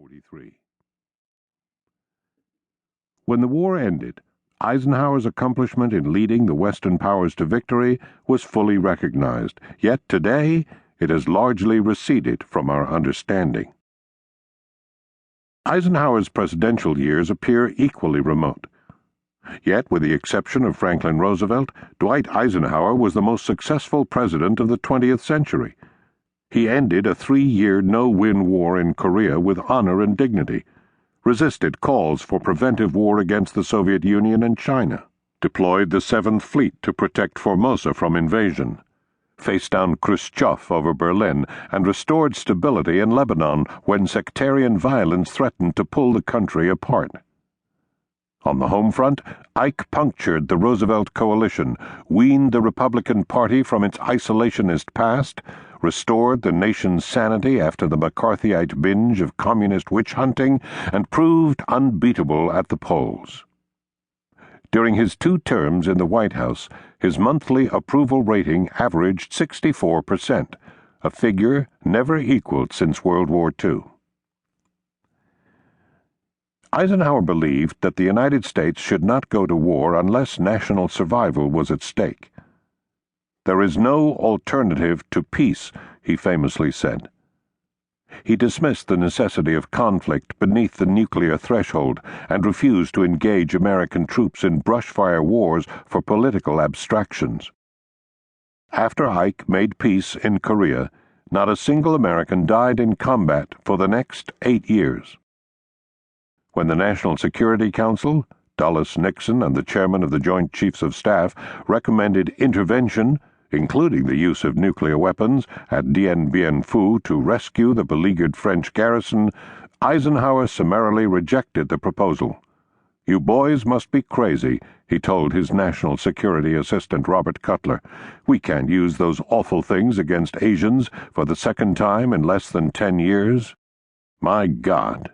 1943. When the war ended, Eisenhower's accomplishment in leading the Western powers to victory was fully recognized, yet today it has largely receded from our understanding. Eisenhower's presidential years appear equally remote. Yet, with the exception of Franklin Roosevelt, Dwight Eisenhower was the most successful president of the 20th century. He ended a 3-year no-win war in Korea with honor and dignity, resisted calls for preventive war against the Soviet Union and China, deployed the 7th Fleet to protect Formosa from invasion, faced down Khrushchev over Berlin, and restored stability in Lebanon when sectarian violence threatened to pull the country apart. On the home front, Ike punctured the Roosevelt coalition, weaned the Republican Party from its isolationist past, restored the nation's sanity after the McCarthyite binge of communist witch-hunting, and proved unbeatable at the polls. During his 2 terms in the White House, his monthly approval rating averaged 64%, a figure never equaled since World War II. Eisenhower believed that the United States should not go to war unless national survival was at stake. "There is no alternative to peace," he famously said. He dismissed the necessity of conflict beneath the nuclear threshold and refused to engage American troops in brushfire wars for political abstractions. After Ike made peace in Korea, not a single American died in combat for the next 8 years. When the National Security Council, Dulles Nixon and the chairman of the Joint Chiefs of Staff recommended intervention, including the use of nuclear weapons, at Dien Bien Phu to rescue the beleaguered French garrison, Eisenhower summarily rejected the proposal. "You boys must be crazy," he told his National Security Assistant Robert Cutler. "We can't use those awful things against Asians for the second time in less than 10 years. My God."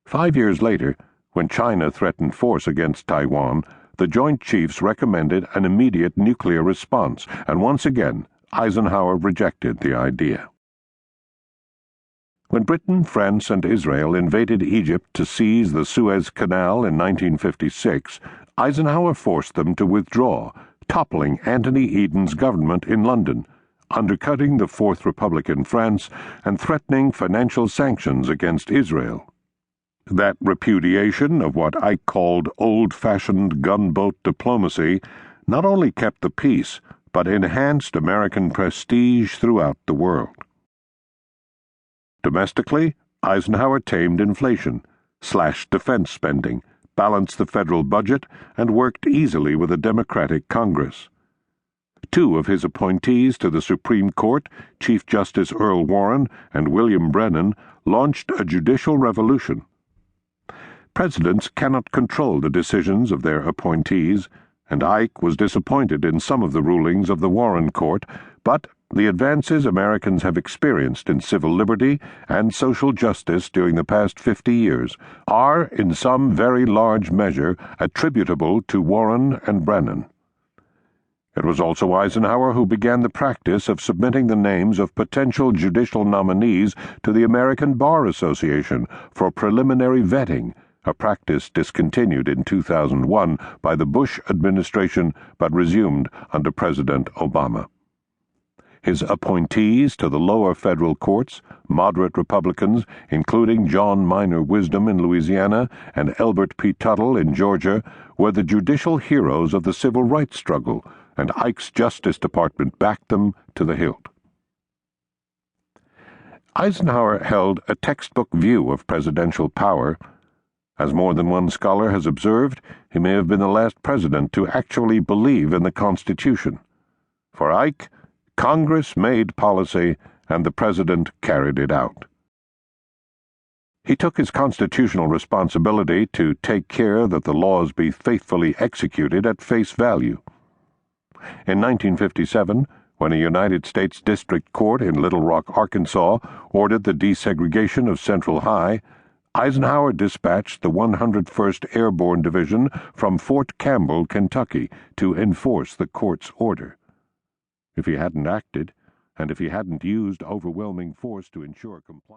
5 years later, when China threatened force against Taiwan, the Joint Chiefs recommended an immediate nuclear response, and once again, Eisenhower rejected the idea. When Britain, France, and Israel invaded Egypt to seize the Suez Canal in 1956, Eisenhower forced them to withdraw, toppling Anthony Eden's government in London, undercutting the Fourth Republic in France, and threatening financial sanctions against Israel. That repudiation of what Ike called old-fashioned gunboat diplomacy not only kept the peace, but enhanced American prestige throughout the world. Domestically, Eisenhower tamed inflation, slashed defense spending, balanced the federal budget, and worked easily with a Democratic Congress. 2 of his appointees to the Supreme Court, Chief Justice Earl Warren and William Brennan, launched a judicial revolution. Presidents cannot control the decisions of their appointees, and Ike was disappointed in some of the rulings of the Warren Court, but the advances Americans have experienced in civil liberty and social justice during the past 50 years are, in some very large measure, attributable to Warren and Brennan. It was also Eisenhower who began the practice of submitting the names of potential judicial nominees to the American Bar Association for preliminary vetting, a practice discontinued in 2001 by the Bush administration but resumed under President Obama. His appointees to the lower federal courts, moderate Republicans, including John Minor Wisdom in Louisiana and Elbert P. Tuttle in Georgia, were the judicial heroes of the civil rights struggle, and Ike's Justice Department backed them to the hilt. Eisenhower held a textbook view of presidential power. As more than one scholar has observed, he may have been the last president to actually believe in the Constitution. For Ike, Congress made policy, and the president carried it out. He took his constitutional responsibility to take care that the laws be faithfully executed at face value. In 1957, when a United States District Court in Little Rock, Arkansas, ordered the desegregation of Central High, Eisenhower dispatched the 101st Airborne Division from Fort Campbell, Kentucky, to enforce the court's order. If he hadn't acted, and if he hadn't used overwhelming force to ensure compliance,